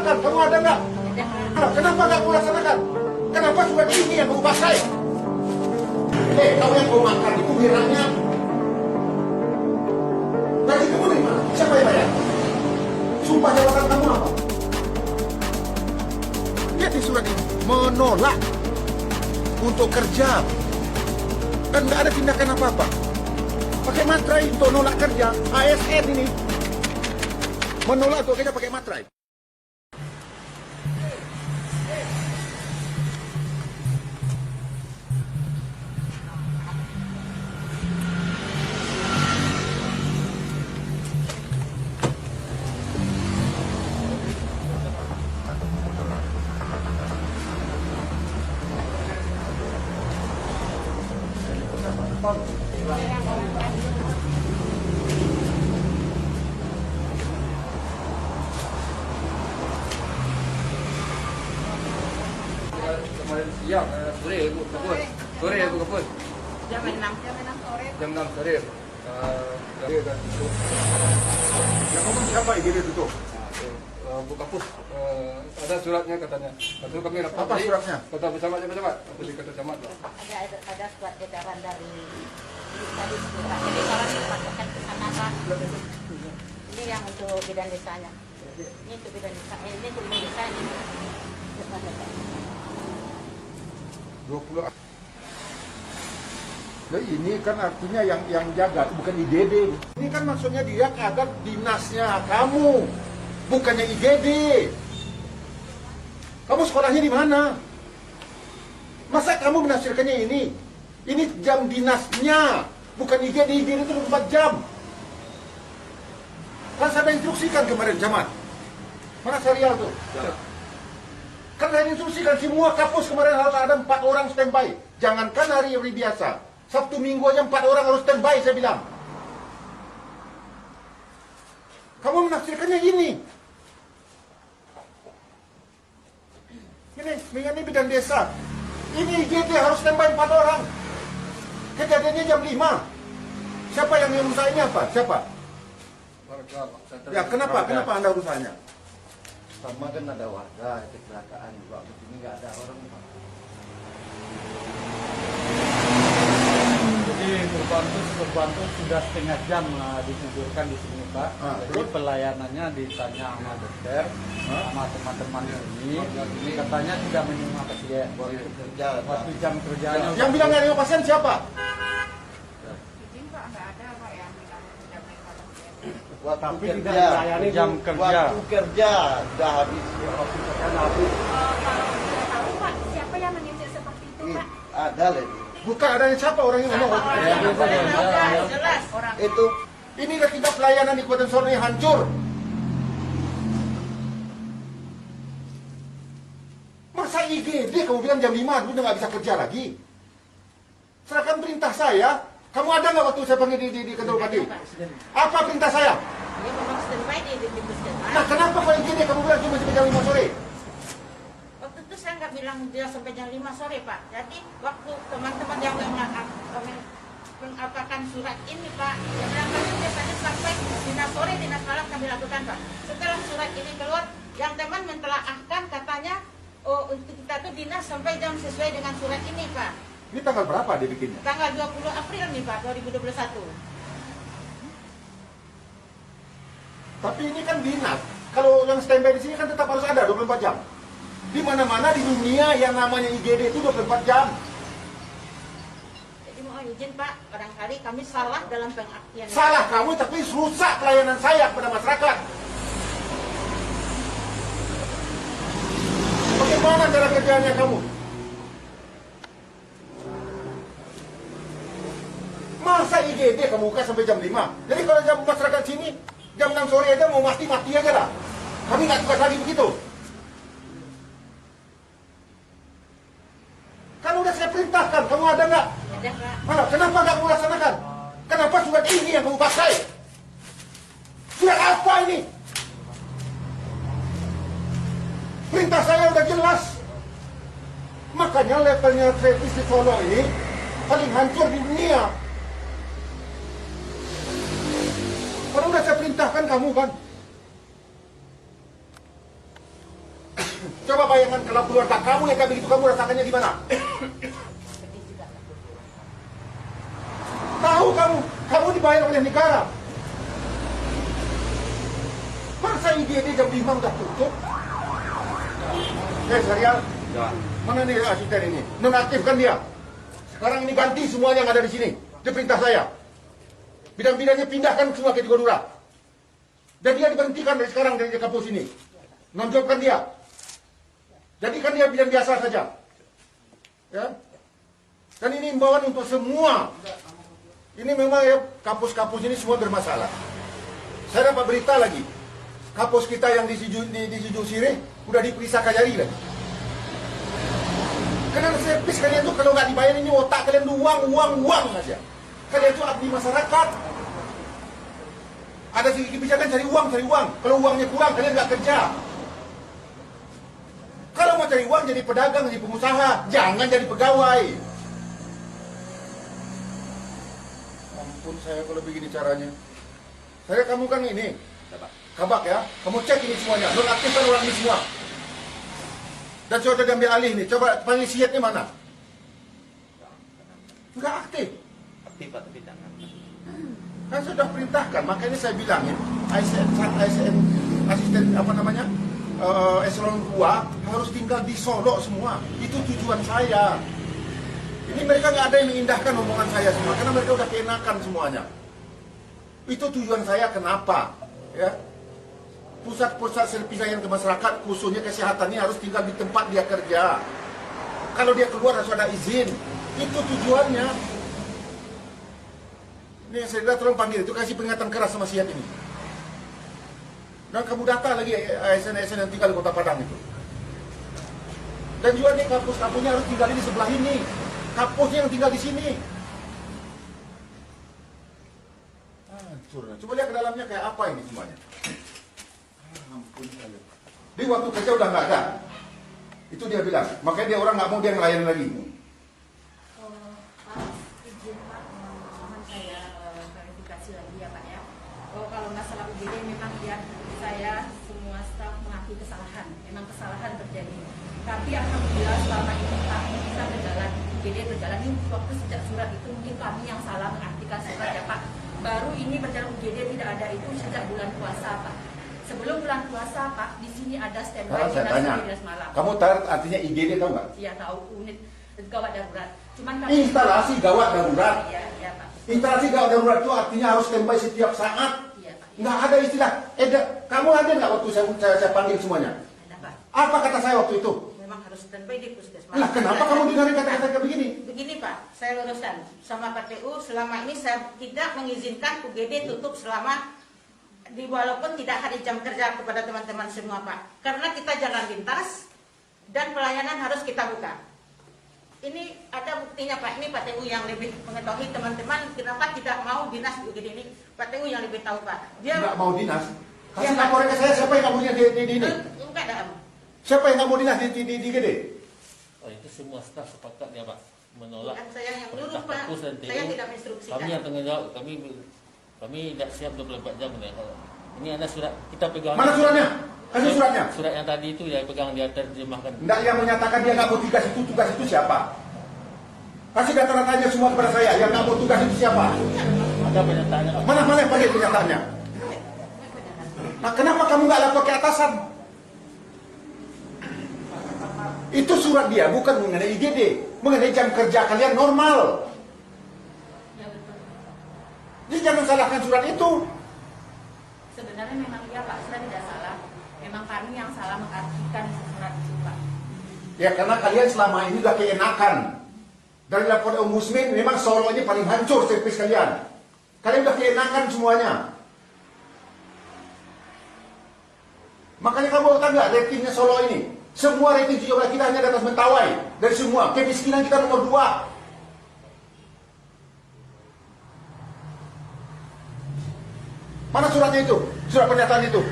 laksanakan? Kamu ada nggak? Kenapa nggak kamu laksanakan? Kenapa surat ini yang kamu pakai? Kamu yang mau makan itu biranya. Gaji kamu dari mana? Siapa yang bayar? Sumpah jabatan kamu apa? Lihat di surat ini, menolak untuk kerja. Dan nggak ada tindakan apa-apa. Pakai materai untuk nolak kerja. ASN ini menolak untuk kerja pakai materai. Kemarin siang, sore ibu kebun. Sore ibu kebun. Jam 6 sore. Jam 6 sore. Dia dah tutup. Yang ngomong siapa IGD tutup? Buka pus. Ada suratnya katanya. Lalu kami dapat. Apa suratnya? Kata bersama. Apa di kata camat lah. Ada surat edaran dari tadi surat. Jadi kalau dipakai ke sana Pak. Ini yang untuk bidan desanya. Ini untuk bidan desa. Ini untuk bidan desa ini. 20. Nah, ini kan artinya yang jaga bukan IGD. Ini kan maksudnya dia ada dinasnya kamu, bukannya IGD. Kamu sekolahnya di mana? Masa kamu menafsirkannya ini? Ini jam dinasnya, bukan IGD. IGD itu 24 jam. Kan saya instruksikan kemarin camat. Mana serial tuh? Kan saya instruksikan semua kampus kemarin harus ada 4 orang standby. Jangankan hari biasa. Sabtu Minggu aja 4 orang harus standby saya bilang. Kamu menafsirkannya ini. Ini bidan desa. Ini IGD harus standby 4 orang. Kejadiannya jam 5. Siapa yang merusak ini apa? Siapa? Ya kenapa Anda urusanya? Sama kan ada warga kecelakaan juga, begini nggak ada orang Pak. Jadi korban itu sudah setengah jam ditidurkan di sini Pak. Jadi pelayanannya ditanya sama dokter, sama teman-teman ini katanya tidak menerima pasien. Waktu jam kerjanya. Yang bilang nggak ada pasien siapa? Izin Pak nggak ada Pak yang bilang tidak menerima pasien. Waktu tidak kerja, melayani jam kerja. Waktu kerja sudah habis. Kalau sudah tahu Pak siapa yang mengisi seperti itu Pak? Ada lagi. Bukan ada yang siapa orang yang ngomong. Jelas orang Itu Inilah kita pelayanan di Kabupaten Sorong yang hancur. Masa IGD kamu bilang jam 5 dulu udah nggak bisa kerja lagi? Serahkan perintah saya. Kamu ada nggak waktu saya panggil di kantor bupati? Apa perintah saya? dia memang standby di pintu standby. Nah kenapa kalau IGD kamu bilang cuma sampai jam 5 sore? Waktu itu saya nggak bilang dia sampai jam 5 sore Pak. Jadi waktu teman-teman yang mengapakan surat ini Pak, dia bilang kami biasanya sampai dinas sore, dinas malam kami lakukan Pak. Setelah surat ini keluar, yang teman mentelaahkan katanya, oh untuk kita tuh dinas sampai jam sesuai dengan surat ini Pak. Ini tanggal berapa dia bikinnya? Tanggal 20 April nih Pak, 2021. Tapi ini kan dinas. Kalau yang standby di sini kan tetap harus ada 24 jam. Di mana-mana di dunia yang namanya IGD itu 24 jam. Jadi mohon izin Pak, barangkali kami salah dalam pengertian. Salah kamu tapi rusak pelayanan saya kepada masyarakat. Bagaimana cara kerjanya kamu? Masa IGD kamu buka sampai jam 5? Jadi kalau jam masyarakat sini, jam 6 sore aja mau mati-mati aja lah. Kami nggak tugas lagi begitu. Kan udah saya perintahkan, kamu ada nggak? Ada Pak. Mana? Kenapa nggak kamu laksanakan? Kenapa surat ini yang kamu pakai? Surat apa ini? Perintah saya udah jelas. Makanya levelnya Travis di Solo ini paling hancur di dunia. Kalau udah saya perintahkan kamu kan. Coba bayangkan kalau keluarga kamu yang kayak begitu, kamu rasakannya gimana? Tahu kamu dibayar oleh negara. Masa IGD jam 5 udah tutup? Serial? Mana nih asisten ini? Nonaktifkan dia. Sekarang ini ganti semuanya yang ada di sini. Itu perintah saya. Bidang-bidangnya pindahkan semua ke Tigonura. Dan dia diberhentikan dari sekarang dari kampus ini. Nonjolkan dia. Jadikan dia bidang biasa saja. Ya. Dan ini imbauan untuk semua. Ini memang ya, kampus-kampus ini semua bermasalah. Saya dapat berita lagi. Kampus kita yang di Sijung Sirih udah diperiksa Kajari lagi. Karena servis kalian tuh kalau nggak dibayar ini otak kalian tuh uang aja. Kalian tuh abdi masyarakat. Ada kebijakan cari uang. Kalau uangnya kurang kalian nggak kerja. Kalau mau cari uang jadi pedagang, jadi pengusaha, jangan jadi pegawai. Ampun saya kalau begini caranya. Kamu kan ini, kabak ya. Kamu cek ini semuanya, nonaktifkan orang ini semua. Dan sudah diambil alih nih. Coba panggil siatnya mana? Enggak aktif. Aktif Pak, tapi jangan. Kan sudah perintahkan, makanya saya bilangin ASN asisten apa namanya eselon 2 harus tinggal di Solo semua. Itu tujuan saya. Ini mereka nggak ada yang mengindahkan omongan saya semua karena mereka udah keenakan semuanya. Itu tujuan saya kenapa? Ya, pusat-pusat servis layanan ke masyarakat khususnya kesehatan ini harus tinggal di tempat dia kerja. Kalau dia keluar harus ada izin. Itu tujuannya. Ini saya tolong panggil itu, kasih peringatan keras sama siap ini. Dan kamu data lagi ASN-ASN yang tinggal di Kota Padang itu. Dan juga nih kampus-kampusnya harus tinggal di sebelah ini. Kampusnya yang tinggal di sini. Hancur. Coba lihat ke dalamnya kayak apa ini semuanya. Ampun kali. Di waktu kerja udah nggak ada. Itu dia bilang. Makanya dia orang nggak mau dia ngelayan lagi. Kalau masalah UGD memang ya saya semua staf mengakui kesalahan, memang kesalahan terjadi. Tapi alhamdulillah selama ini kami bisa berjalan, UGD berjalan ini waktu sejak surat itu mungkin kami yang salah mengartikan surat ya Pak. Baru ini berjalan UGD tidak ada itu sejak bulan puasa Pak. Sebelum bulan puasa Pak, di sini ada standby dinas malam. Kamu tahu artinya IGD tahu nggak? Iya tahu, unit gawat darurat. Cuman kami Instalasi gawat darurat. Iya Pak. Instalasi gawat darurat itu artinya harus standby setiap saat. Nggak ada istilah. Kamu ada nggak waktu saya panggil semuanya? Ada Pak. Apa kata saya waktu itu? Memang harus standby di puskesmas. Lah kenapa kamu dengarin kata-kata kayak begini? Begini Pak, saya luruskan sama PTU selama ini saya tidak mengizinkan UGD tutup selama walaupun tidak hari jam kerja kepada teman-teman semua Pak. Karena kita jalan lintas dan pelayanan harus kita buka. Ini ada buktinya Pak, ini Pak TU yang lebih mengetahui teman-teman kenapa tidak mau dinas di UGD ini. Pak TU yang lebih tahu Pak. Dia Nggak mau dinas? Kasih Pak. laporan ke saya siapa yang nggak mau dinas di ini? Enggak ada. Siapa yang nggak mau dinas di IGD? Oh, itu semua staf sepakat ya Pak menolak. Bukan saya yang perintah nyuruh Pak. kampus dan TU. Saya tidak menginstruksikan. Kami yang tanggung jawab, kami tidak siap 24 jam nih. Ini ada surat kita pegang. Mana suratnya? Kasih suratnya. Surat yang tadi itu ya pegang dia terjemahkan. Nggak, yang menyatakan dia nggak mau tugas itu siapa? Kasih data-datanya semua kepada saya. Yang nggak mau tugas itu siapa? Ada pernyataannya Pak. Mana panggil pernyataannya? Nah, kenapa kamu nggak lapor ke atasan? Itu surat dia, bukan mengenai IGD, mengenai jam kerja kalian normal. Ya betul. Jadi jangan salahkan surat itu. Sebenarnya memang iya Pak, sudah tidak salah. Memang kami yang salah mengartikan surat itu Pak. Ya karena kalian selama ini udah keenakan. Dari laporan Ombudsman memang Solo ini paling hancur servis kalian. Kalian udah keenakan semuanya. Makanya kamu tahu nggak ratingnya Solo ini? Semua rating 17 kita hanya di atas Mentawai. Dari semua, kemiskinan kita nomor 2. Mana suratnya itu? Surat pernyataan itu.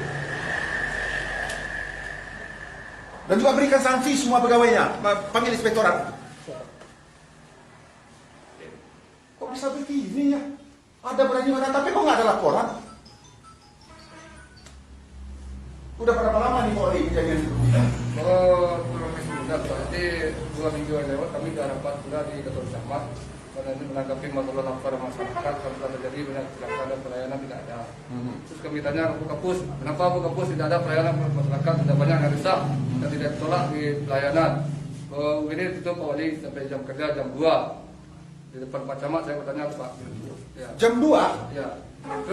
Dan juga berikan sanksi semua pegawainya. Panggil inspektorat. Kok bisa begini ya? Ada berani mana, tapi kok nggak ada laporan? Udah berapa lama nih Polri kejadian itu? 2 minggu yang lewat kami sudah rapat juga di kantor camat karena ini menanggapi masalah laporan masyarakat kalau terjadi banyak kecelakaan dan pelayanan tidak ada. Terus kami tanya Bu Kapus, kenapa Bu Kapus tidak ada pelayanan masyarakat, sudah banyak yang rusak dan tidak ditolak di pelayanan. Ini tutup Pak Wali sampai jam kerja jam 2 di depan Pak Camat. Saya bertanya Pak. Ya. Jam 2? Ya.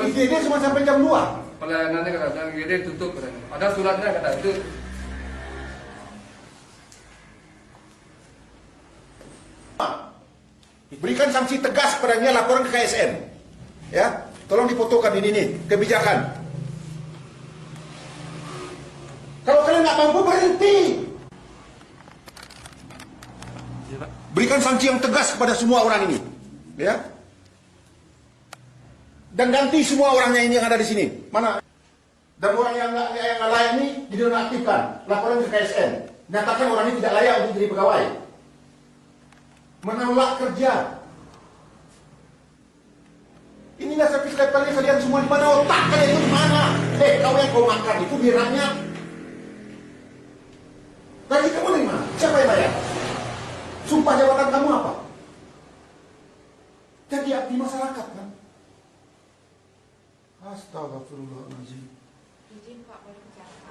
IGD cuma sampai jam 2? Pelayanannya kata IGD tutup katanya. Ada suratnya kata itu. Berikan sanksi tegas kepadanya, laporan ke KSN. Ya, tolong difotokan ini nih kebijakan. Kalau kalian nggak mampu berhenti. Berikan sanksi yang tegas kepada semua orang ini, ya. Dan ganti semua orangnya ini yang ada di sini. Mana? Dan orang yang nggak layak ini dinonaktifkan. Laporan ke KSN. Nyatakan orang ini tidak layak untuk jadi pegawai. Menolak kerja. Inilah servis levelnya kalian semua di mana, otak kalian itu di mana? Kau yang kau makan itu biranya. Gaji kamu dari mana? Siapa yang bayar? Sumpah jabatan kamu apa? Jadi abdi masyarakat kan? Astagfirullahaladzim. Izin Pak, boleh bicara.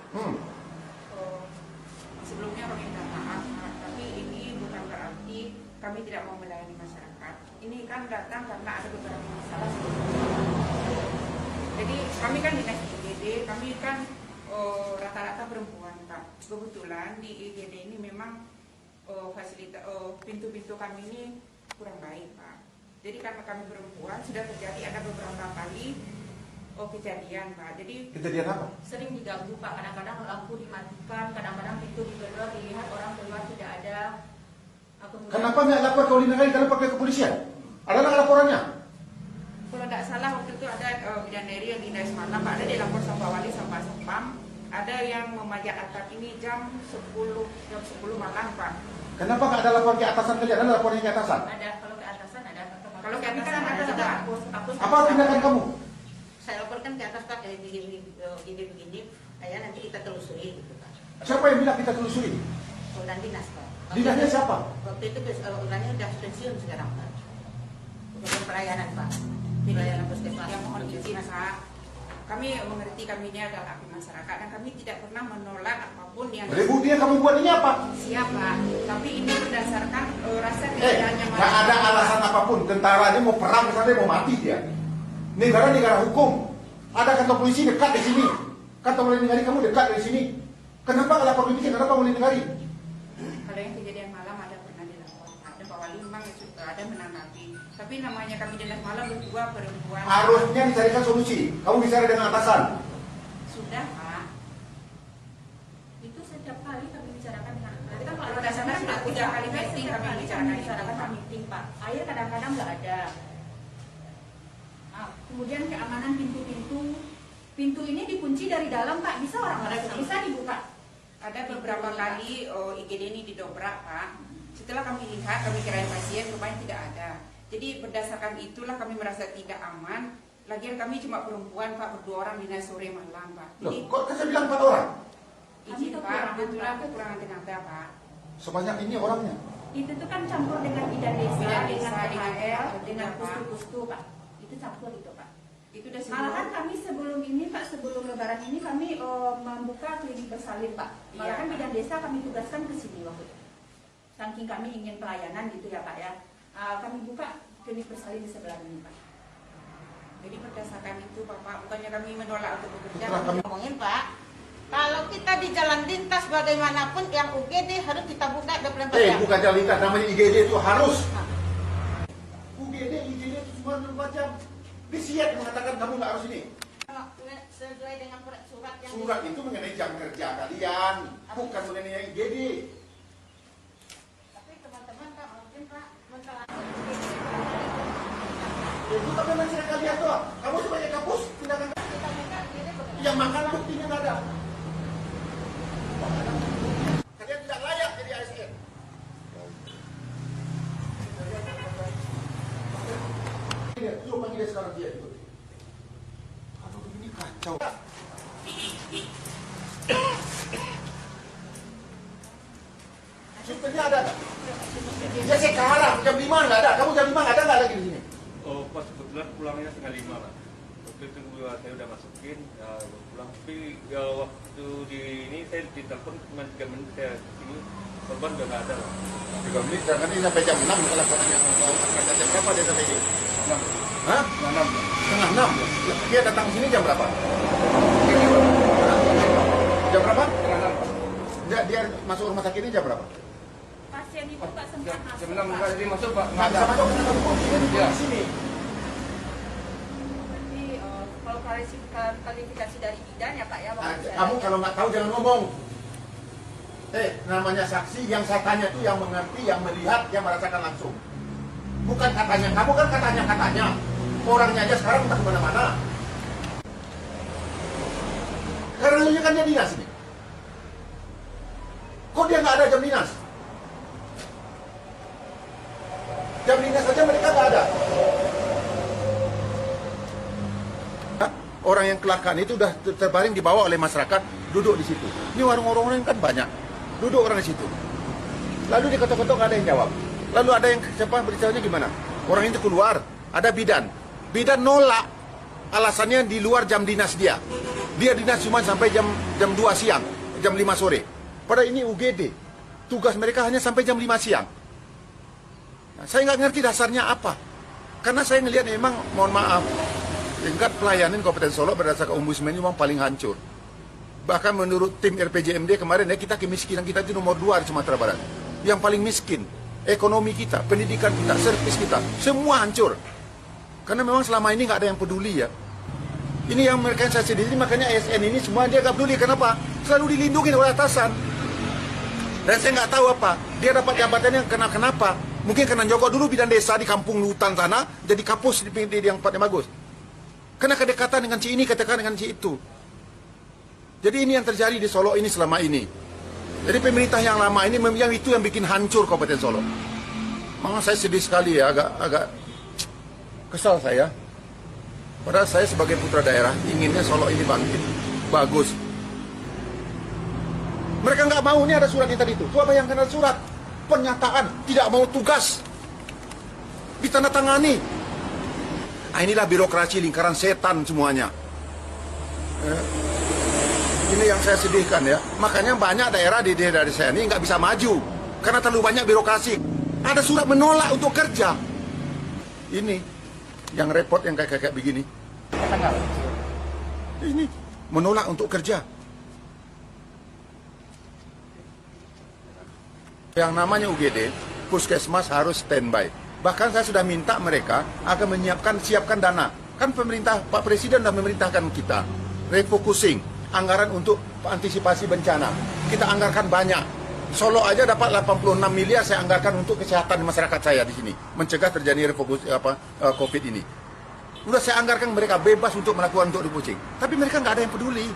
Sebelumnya kami minta maaf, Pak, tapi ini bukan berarti kami tidak mau melayani masyarakat. Ini kan datang karena ada beberapa masalah. Jadi kami kan dinas IGD, kami kan rata-rata perempuan, Pak. Kebetulan di IGD ini memang fasilitas pintu-pintu kami ini kurang baik, Pak. Jadi karena kami perempuan sudah terjadi ada beberapa kali kejadian, Pak. Jadi Kejadian apa? sering diganggu, Pak. Kadang-kadang lampu dimatikan, kadang-kadang pintu digedor, dilihat orang keluar tidak ada. Kemudian, Kenapa nggak lapor ke Ulinagari? Kenapa ke kepolisian? Ada nggak laporannya? kalau tidak salah waktu itu ada bidadari yang dinda semalam, Pak. Ada dilapor sama Pak Wali sama Sampam. Ada yang memajak atap ini jam 10 malam, Pak. Kenapa nggak ada laporan ke atasan kalian? Ada laporannya ke atasan? Ada, kalau ke atasan ada. Kalau ke atasan ada sudah hapus. Apa tindakan kamu? Saya laporkan ke atas, Pak, kayak begini. Ayah nanti kita telusuri gitu, Pak. Siapa yang bilang kita telusuri? Komandan dinas, Pak. Dinasnya siapa? Waktu itu orangnya udah pensiun sekarang, Pak. Bukan pelayanan, Pak. Pelayanan puskesmas. Yang mohon izin, Pak. Kami mengerti kami ini adalah abdi masyarakat dan kami tidak pernah menolak apapun yang Buktinya kamu buat ini apa? siap, Pak. Tapi ini berdasarkan rasa keadilannya Nggak ada alasan apapun. Tentara ini mau perang ke sana, mau mati dia. Negara hukum. Ada kantor polisi dekat di sini. Kantor Ulinagari kamu dekat dari sini. Kenapa nggak lapor polisi? Kenapa Ulinagari? Kalau yang kejadian malam ada pernah dilaporkan. Dan Pak Wali memang ada menanggapi. Tapi namanya kami dinas malam berdua perempuan. Harusnya dicarikan solusi. Kamu bicara dengan atasan. Sudah, Pak. Itu setiap kali kami bicarakan dengan nanti kan Kalau dasarnya sudah 3 kali meeting kami bicarakan meeting, Pak. Air kadang-kadang nggak ada. Kemudian keamanan pintu ini dikunci dari dalam, Pak. Bisa orang bisa dibuka. Ada beberapa kali IGD ini didobrak, Pak. Setelah kami lihat, kami kirain pasien, rupanya tidak ada. Jadi berdasarkan itulah kami merasa tidak aman. Lagian kami cuma perempuan, Pak, berdua orang dinas sore malam, Pak. Loh, Jadi kok saya bilang 4 orang? izin, Pak, kebetulan kekurangan tenaga, Pak. Sebanyak ini orangnya. Itu tuh kan campur dengan bidan desa, Bidan dengan desa, dengan PHL, Pak. dengan pustu-pustu, Pak. Itu campur itu, Pak. Itu udah Malahan kami sebelum ini, Pak, sebelum lebaran ini kami membuka klinik bersalin, Pak. Malahan Iya, Pak. bidan desa kami tugaskan ke sini waktu itu. Saking kami ingin pelayanan gitu ya, Pak ya. Kami buka klinik bersalin di sebelah ini, Pak. Jadi berdasarkan itu, Bapak, bukannya kami menolak untuk bekerja. Setelah kami- Ngomongin, Pak. Kalau kita di jalan lintas bagaimanapun yang UGD harus kita buka 24 jam. Bukan jalan lintas, namanya IGD itu harus. UGD, IGD itu cuma 24 jam. Disiap mengatakan kamu nggak harus ini. Sesuai dengan surat yang Surat itu mengenai jam kerja kalian, bukan mengenai IGD. Tapi teman-teman, Pak, mungkin Pak mentelah. Itu tapi manusia kalian tuh. Kamu sebagai kampus tindakan Kita buka UGD yang makan buktinya nggak ada. Kalian tidak layak jadi ASN. Suruh panggil dia sekarang dia itu. Aduh ini kacau. Supirnya ada nggak? Ya sekarang jam 5 nggak ada. Kamu jam 5 nggak ada nggak lagi di sini? Oh, pas kebetulan pulangnya setengah 5 lah. Waktu itu saya udah masukin, ya pulang. Tapi ya waktu di ini saya ditelepon cuma 3 menit saya sini, korban udah nggak ada lah. 3 menit, kan ini sampai jam 6 kalau katanya jam berapa dia sampai ini? 6. Hah? 6. Setengah 6. Dia datang ke sini jam berapa? Jam berapa? Setengah 6. Dia masuk rumah sakit ini jam berapa? Pasien itu nggak sempat Jam 6 nggak jadi masuk Pak. Nggak bisa masuk karena kamu Iya. di sini. Berarti kalau kualifikasi dari bidan ya Pak ya. Kamu kalau nggak tahu jangan ngomong. Namanya saksi yang saya tanya itu yang mengerti, yang melihat, yang merasakan langsung. Bukan katanya. Kamu kan katanya. Orangnya aja sekarang entah kemana-mana. Karena lu kan dia dinas ini. Kok dia nggak ada jam dinas? Jam dinas saja mereka nggak ada. Orang yang kecelakaan itu udah terbaring dibawa oleh masyarakat, duduk di situ. Ini warung-warung kan banyak, duduk orang di situ. Lalu diketok-ketok nggak ada yang jawab. Lalu ada yang siapa beritanya gimana? Orang itu keluar, ada bidan. Bidan nolak, alasannya di luar jam dinas dia. Dia dinas cuma sampai jam 2 siang, jam 5 sore. Padahal ini UGD, tugas mereka hanya sampai jam 5 siang. Nah, saya nggak ngerti dasarnya apa. Karena saya ngelihat memang, mohon maaf, tingkat pelayanan Kabupaten Solo berdasarkan ombudsman ini memang paling hancur. Bahkan menurut tim RPJMD kemarin ya, kita kemiskinan kita itu nomor 2 di Sumatera Barat. Yang paling miskin, ekonomi kita, pendidikan kita, servis kita, semua hancur. Karena memang selama ini nggak ada yang peduli ya. Ini yang mereka yang saya sedih, makanya ASN ini semua dia nggak peduli. Kenapa? Selalu dilindungi oleh atasan. Dan saya nggak tahu apa, dia dapat jabatannya kenapa? Mungkin karena nyogok dulu bidan desa di kampung hutan sana, jadi kapus di yang tempatnya bagus. Karena kedekatan dengan si ini, kedekatan dengan si itu. Jadi ini yang terjadi di Solo ini selama ini. Jadi pemerintah yang lama ini memang itu yang bikin hancur Kabupaten Solo. Memang saya sedih sekali ya, agak kesal saya. Padahal saya sebagai putra daerah inginnya Solo ini bangkit, bagus. Mereka nggak mau, ini ada surat yang tadi itu. Coba bayangkan ada surat pernyataan tidak mau tugas ditandatangani. Nah, inilah birokrasi lingkaran setan semuanya. Ini yang saya sedihkan ya. Makanya banyak daerah di daerah saya ini nggak bisa maju karena terlalu banyak birokrasi. Ada surat menolak untuk kerja. Ini yang repot yang kayak begini. Ini menolak untuk kerja. Yang namanya UGD, puskesmas harus standby. Bahkan saya sudah minta mereka akan siapkan dana. Kan pemerintah, Pak Presiden sudah memerintahkan kita refocusing anggaran untuk antisipasi bencana. Kita anggarkan banyak. Solo aja dapat 86 miliar saya anggarkan untuk kesehatan masyarakat saya di sini, mencegah terjadi COVID ini. Udah saya anggarkan mereka bebas untuk melakukan untuk refocusing. Tapi mereka nggak ada yang peduli.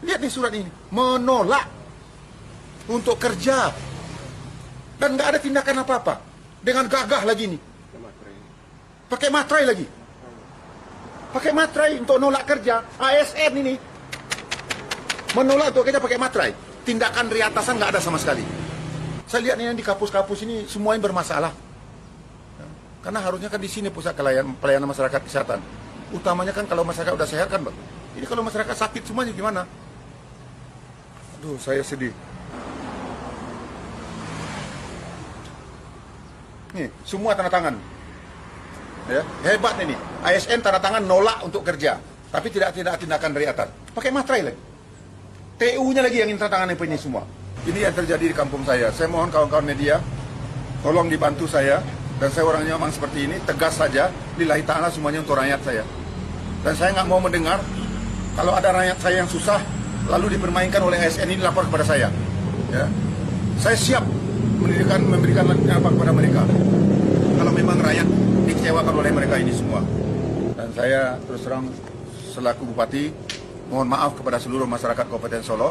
Lihat nih surat ini, menolak untuk kerja dan nggak ada tindakan apa-apa. Dengan gagah lagi nih, pakai materai lagi. Pakai materai untuk nolak kerja. ASN ini menolak untuk kerja pakai materai. Tindakan dari atasan nggak ada sama sekali. Saya lihat ini di kapus-kapus ini semuanya bermasalah. Karena harusnya kan di sini pusat pelayanan masyarakat kesehatan. Utamanya kan kalau masyarakat udah sehat kan, Bang. Ini kalau masyarakat sakit semuanya gimana? Aduh, saya sedih. Nih, semua tanda tangan. Ya, hebat ini. ASN tanda tangan nolak untuk kerja, tapi tidak tindakan dari atas. Pakai materai lagi. TU-nya lagi yang tanda tangan ini semua. Ini yang terjadi di kampung saya. Saya mohon kawan-kawan media, tolong dibantu saya. Dan saya orangnya memang seperti ini, tegas saja. Lillahi ta'ala semuanya untuk rakyat saya. Dan saya nggak mau mendengar kalau ada rakyat saya yang susah, lalu dipermainkan oleh ASN ini lapor kepada saya. Ya. Saya siap memberikan apa kepada mereka. Kalau memang rakyat dikecewakan oleh mereka ini semua. Dan saya terus terang selaku Bupati mohon maaf kepada seluruh masyarakat Kabupaten Solo,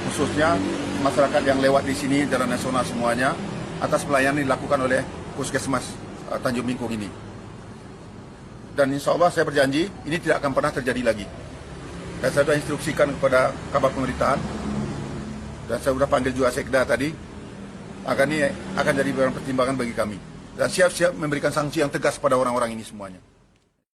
khususnya masyarakat yang lewat di sini jalan nasional semuanya atas pelayanan yang dilakukan oleh Puskesmas Tanjung Bingkung ini. Dan insya Allah saya berjanji ini tidak akan pernah terjadi lagi. Dan saya sudah instruksikan kepada Kabak Pemerintahan dan saya sudah panggil juga Sekda tadi akan jadi barang pertimbangan bagi kami dan siap-siap memberikan sanksi yang tegas pada orang-orang ini semuanya.